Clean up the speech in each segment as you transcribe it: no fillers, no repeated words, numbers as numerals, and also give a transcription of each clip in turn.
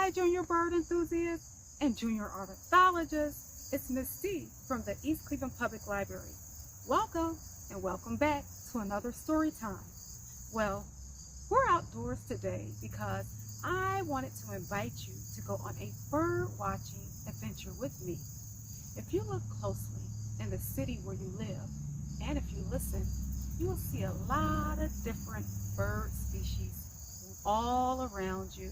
Hi, junior bird enthusiasts and junior ornithologists. It's Miss C from the East Cleveland Public Library. Welcome and welcome back to another story time. Well, we're outdoors today because I wanted to invite you to go on a bird watching adventure with me. If you look closely in the city where you live, and if you listen, you will see a lot of different bird species all around you.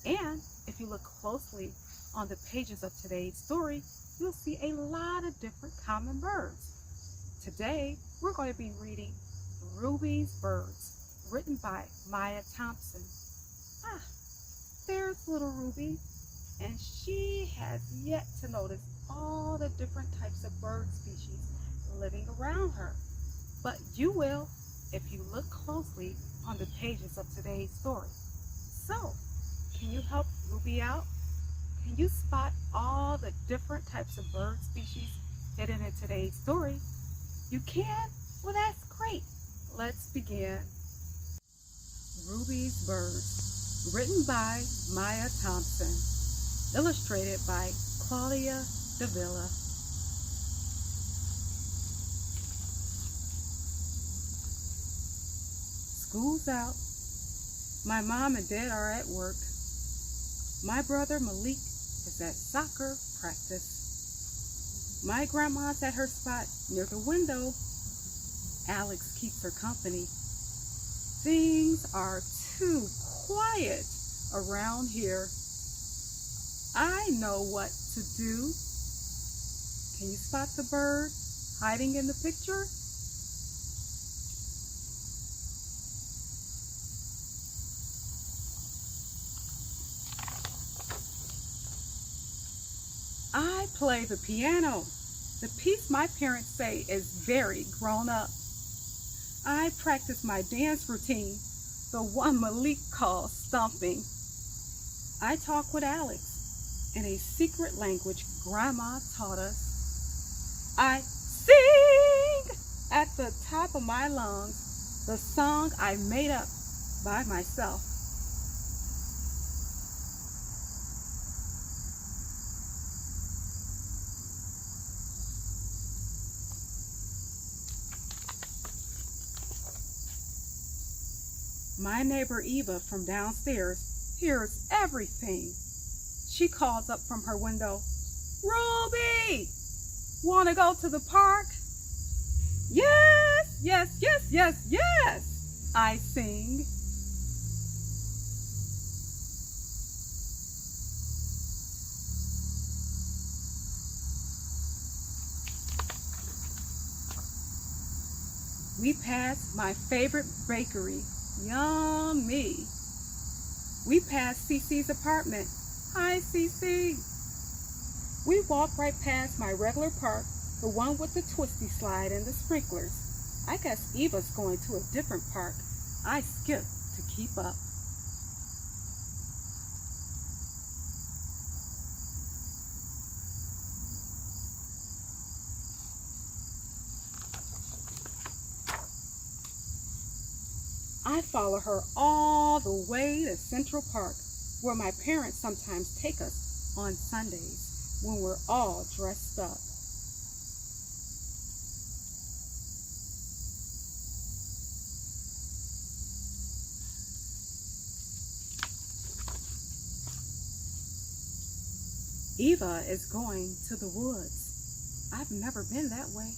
And if you look closely on the pages of today's story, you'll see a lot of different common birds. Today, we're going to be reading Ruby's Birds, written by Maya Thompson. There's little Ruby, and she has yet to notice all the different types of bird species living around her. But you will if you look closely on the pages of today's story. So, can you help Ruby out? Can you spot all the different types of bird species hidden in today's story? You can? Well, that's great. Let's begin. Ruby's Birds, written by Maya Thompson, illustrated by Claudia, Davila. School's out. My mom and dad are at work. My brother Malik is at soccer practice. My grandma's at her spot near the window. Alex keeps her company. Things are too quiet around here. I know what to do. Can you spot the bird hiding in the picture? I play the piano, the piece my parents say is very grown up. I practice my dance routine, the one Malik calls stomping. I talk with Alex in a secret language Grandma taught us. I sing at the top of my lungs the song I made up by myself. My neighbor Eva from downstairs hears everything. She calls up from her window, "Ruby, wanna go to the park?" "Yes, yes, yes, yes, yes," I sing. We pass my favorite bakery. Yummy. We pass CC's apartment. Hi, CC. We walk right past my regular park, the one with the twisty slide and the sprinklers. I guess Eva's going to a different park. I skip to keep up. I follow her all the way to Central Park, where my parents sometimes take us on Sundays when we're all dressed up. Eva is going to the woods. I've never been that way.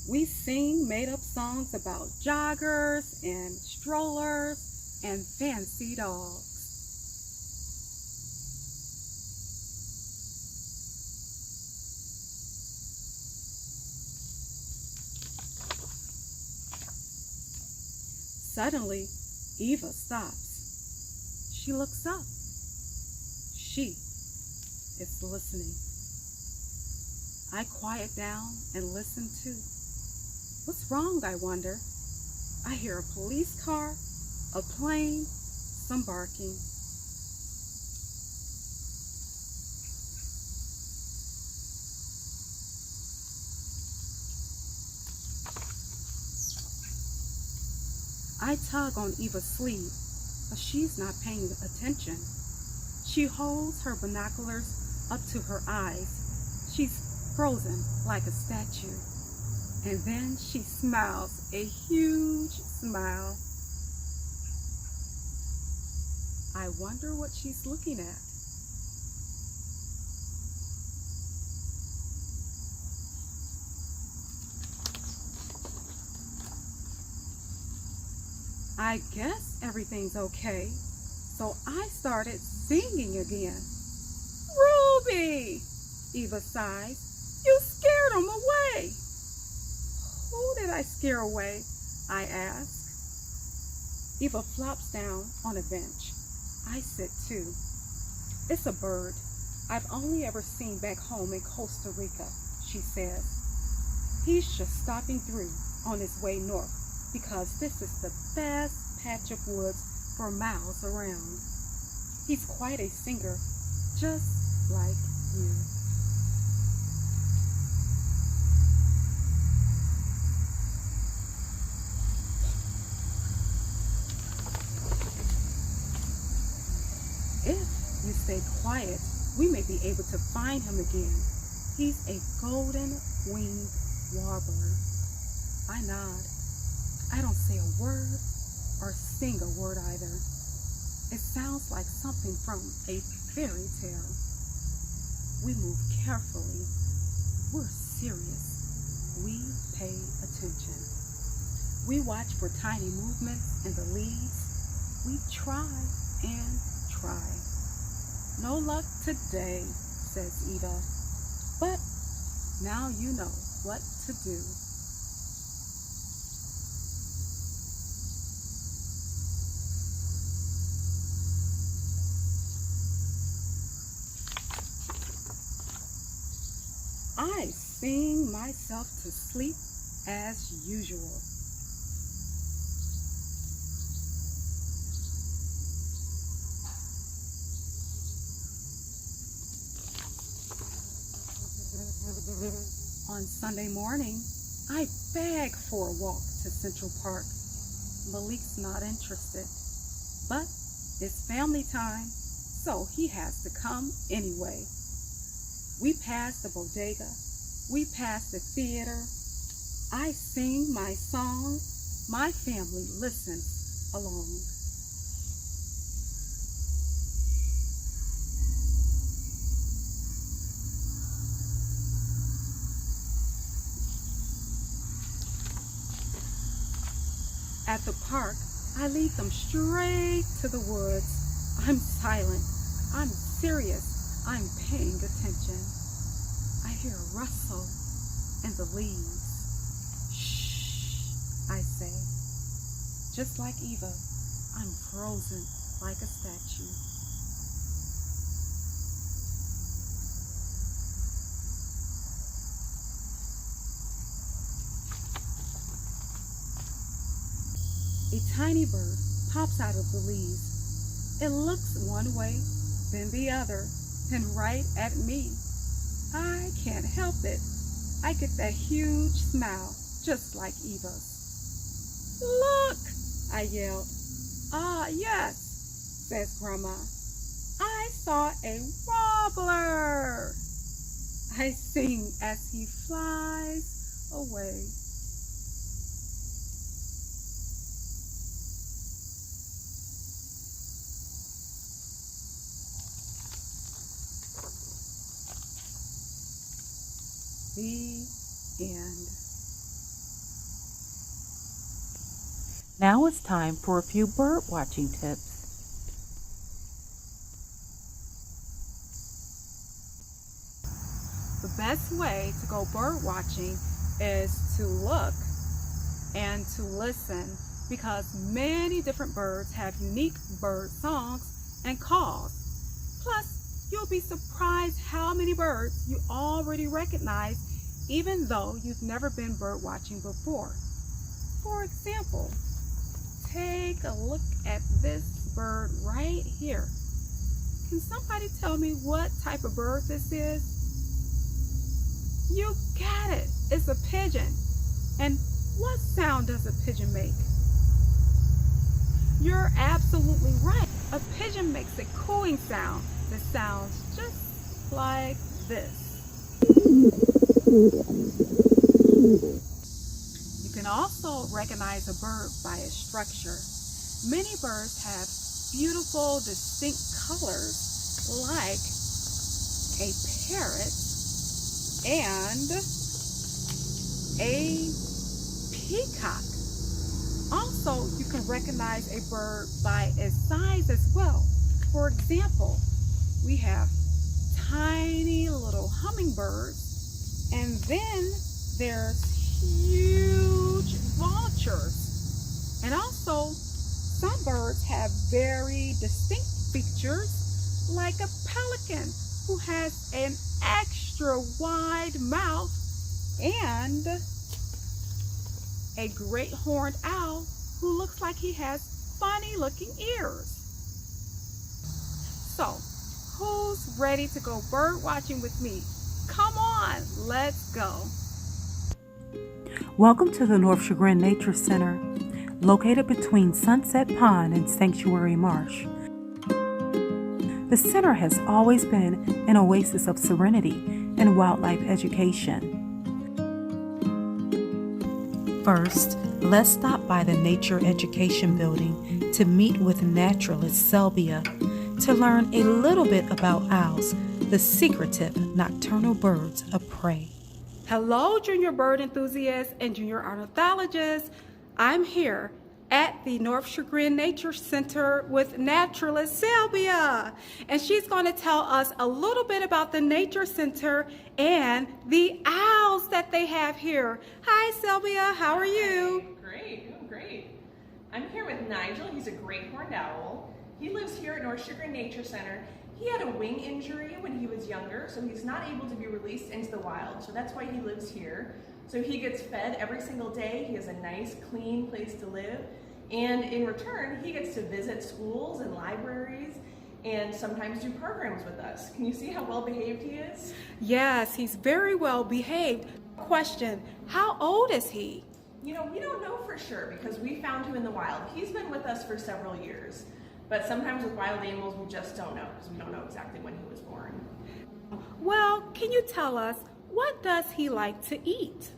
We sing made-up songs about joggers and strollers and fancy dogs. Suddenly, Eva stops. She looks up. She is listening. I quiet down and listen too. What's wrong, I wonder? I hear a police car, a plane, some barking. I tug on Eva's sleeve, but she's not paying attention. She holds her binoculars up to her eyes. She's frozen like a statue. And then she smiles, a huge smile. I wonder what she's looking at. I guess everything's okay. So I started singing again. Ruby, Eva sighs. You scared him away. Who did I scare away? I ask. Eva flops down on a bench. I sit too. It's a bird I've only ever seen back home in Costa Rica, she says. He's just stopping through on his way north because this is the best patch of woods for miles around. He's quite a singer, just like you. If you stay quiet, we may be able to find him again. He's a golden-winged warbler. I nod. I don't say a word or sing a word either. It sounds like something from a fairy tale. We move carefully. We're serious. We pay attention. We watch for tiny movements in the leaves. We try and try. No luck today, says Eva. But now you know what to do. I sing myself to sleep as usual. On Sunday morning, I beg for a walk to Central Park. Malik's not interested, but it's family time, so he has to come anyway. We pass the bodega, we pass the theater. I sing my song, my family listens along. At the park, I lead them straight to the woods. I'm silent, I'm serious, I'm paying attention. I hear a rustle in the leaves. Shh, I say. Just like Eva, I'm frozen like a statue. A tiny bird pops out of the leaves. It looks one way, then the other, then right at me. I can't help it. I get that huge smile, just like Eva's. Look, I yelled. Ah, yes, says Grandma. I saw a warbler. I sing as he flies away. The end. Now it's time for a few bird watching tips. The best way to go bird watching is to look and to listen, because many different birds have unique bird songs and calls. Plus, you'll be surprised how many birds you already recognize, even though you've never been bird watching before. For example, take a look at this bird right here. Can somebody tell me what type of bird this is? You got it, it's a pigeon. And what sound does a pigeon make? You're absolutely right. A pigeon sun makes a cooing sound that sounds just like this. You can also recognize a bird by its structure. Many birds have beautiful, distinct colors like a parrot and a peacock. Also, you can recognize a bird by its size as well. For example, we have tiny little hummingbirds, and then there's huge vultures. And also, some birds have very distinct features, like a pelican who has an extra wide mouth, and a great horned owl who looks like he has funny looking ears. So, who's ready to go bird watching with me? Come on, let's go. Welcome to the North Chagrin Nature Center, located between Sunset Pond and Sanctuary Marsh. The center has always been an oasis of serenity and wildlife education. First, let's stop by the Nature Education Building to meet with naturalist Sylvia to learn a little bit about owls, the secretive nocturnal birds of prey. Hello, junior bird enthusiasts and junior ornithologists. I'm here at the North Chagrin Nature Center with naturalist Sylvia, and she's going to tell us a little bit about the Nature Center and the owls that they have here. Hi, Sylvia. How are you? Great, doing great. I'm here with Nigel. He's a great horned owl. He lives here at North Chagrin Nature Center. He had a wing injury when he was younger, so he's not able to be released into the wild. So that's why he lives here. So he gets fed every single day. He has a nice, clean place to live. And in return, he gets to visit schools and libraries and sometimes do programs with us. Can you see how well behaved he is? Yes, he's very well behaved. Question, how old is he? You know, we don't know for sure because we found him in the wild. He's been with us for several years. But sometimes with wild animals, we just don't know because we don't know exactly when he was born. Well, can you tell us, what does he like to eat?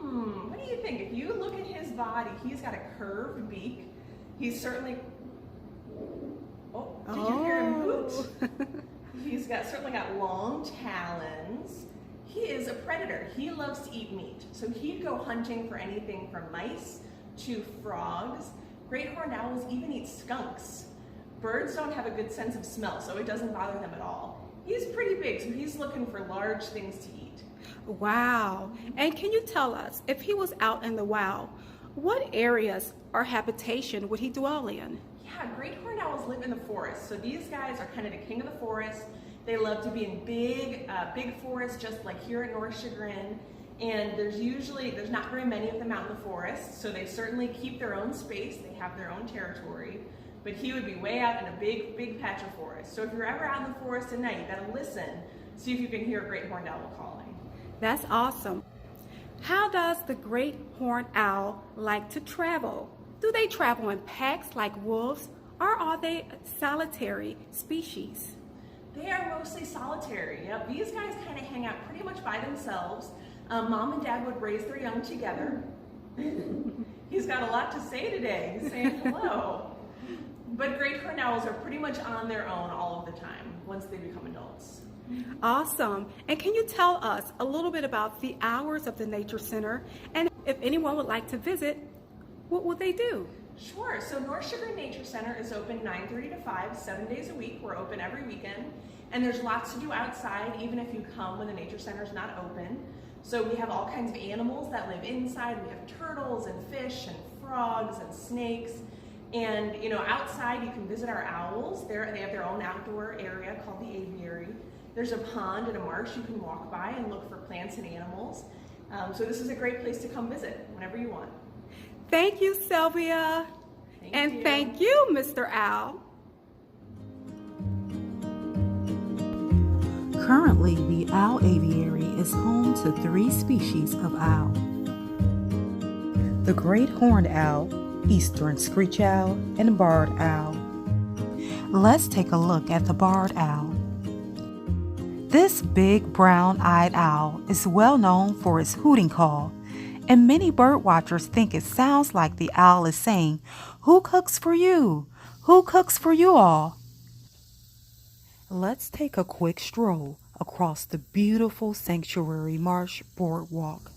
What do you think? If you look at his body, he's got a curved beak. He's certainly... Oh, did you hear him hoot? He's certainly got long talons. He is a predator. He loves to eat meat. So he'd go hunting for anything from mice to frogs. Great horned owls even eat skunks. Birds don't have a good sense of smell, so it doesn't bother them at all. He's pretty big, so he's looking for large things to eat. Wow. And can you tell us, if he was out in the wild, what areas or habitation would he dwell in? Yeah, great horned owls live in the forest. So these guys are kind of the king of the forest. They love to be in big forests, just like here at North Chagrin. And there's not very many of them out in the forest, so they certainly keep their own space. They have their own territory. But he would be way out in a big patch of forest. So if you're ever out in the forest at night, you gotta listen, see if you can hear a great horned owl calling. That's awesome. How does the great horned owl like to travel? Do they travel in packs like wolves, or are they solitary species? They are mostly solitary. Yep. These guys kind of hang out pretty much by themselves. Mom and Dad would raise their young together. He's got a lot to say today. He's saying hello. But great horned owls are pretty much on their own all of the time once they become adults. Awesome. And can you tell us a little bit about the hours of the Nature Center? And if anyone would like to visit, what would they do? Sure. So North Chagrin Nature Center is open 9:30 to 5, 7 days a week. We're open every weekend. And there's lots to do outside, even if you come when the Nature Center is not open. So we have all kinds of animals that live inside. We have turtles and fish and frogs and snakes. And outside you can visit our owls. They have their own outdoor area called the Aviary. There's a pond and a marsh you can walk by and look for plants and animals. So this is a great place to come visit whenever you want. Thank you, Sylvia. Thank you, Mr. Owl. Currently, the owl aviary is home to 3 species of owl. The great horned owl, eastern screech owl, and barred owl. Let's take a look at the barred owl. This big brown-eyed owl is well known for its hooting call, and many bird watchers think it sounds like the owl is saying, "Who cooks for you? Who cooks for you all?" Let's take a quick stroll across the beautiful Sanctuary Marsh Boardwalk.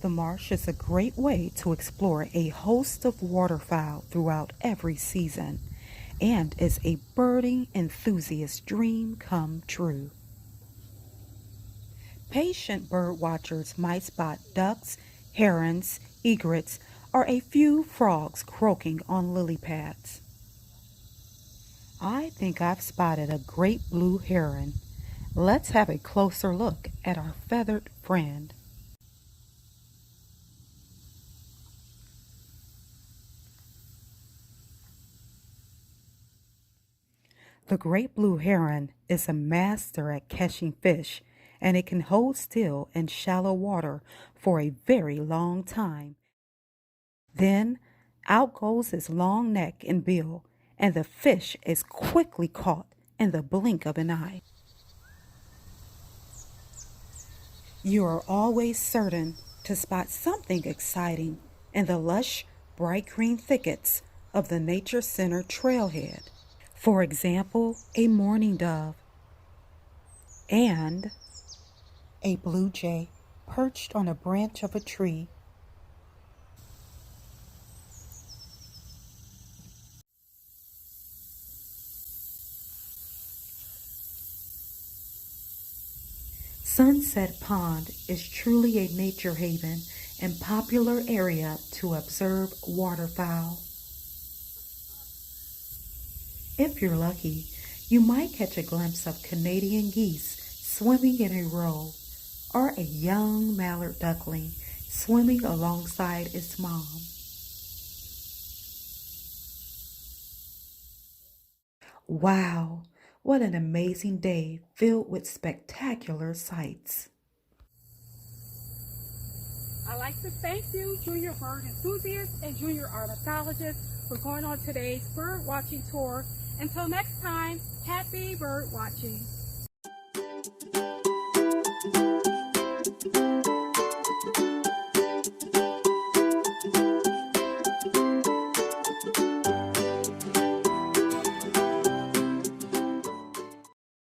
The marsh is a great way to explore a host of waterfowl throughout every season, and is a birding enthusiast's dream come true. Patient bird watchers might spot ducks, herons, egrets, or a few frogs croaking on lily pads. I think I've spotted a great blue heron. Let's have a closer look at our feathered friend. The great blue heron is a master at catching fish, and it can hold still in shallow water for a very long time. Then out goes its long neck and bill, and the fish is quickly caught in the blink of an eye. You are always certain to spot something exciting in the lush, bright green thickets of the Nature Center trailhead. For example, a mourning dove and a blue jay perched on a branch of a tree. Sunset Pond is truly a nature haven and popular area to observe waterfowl. If you're lucky, you might catch a glimpse of Canadian geese swimming in a row, or a young mallard duckling swimming alongside its mom. Wow, what an amazing day filled with spectacular sights. I'd like to thank you, junior bird enthusiasts and junior ornithologists, for going on today's bird watching tour. Until next time, happy bird watching.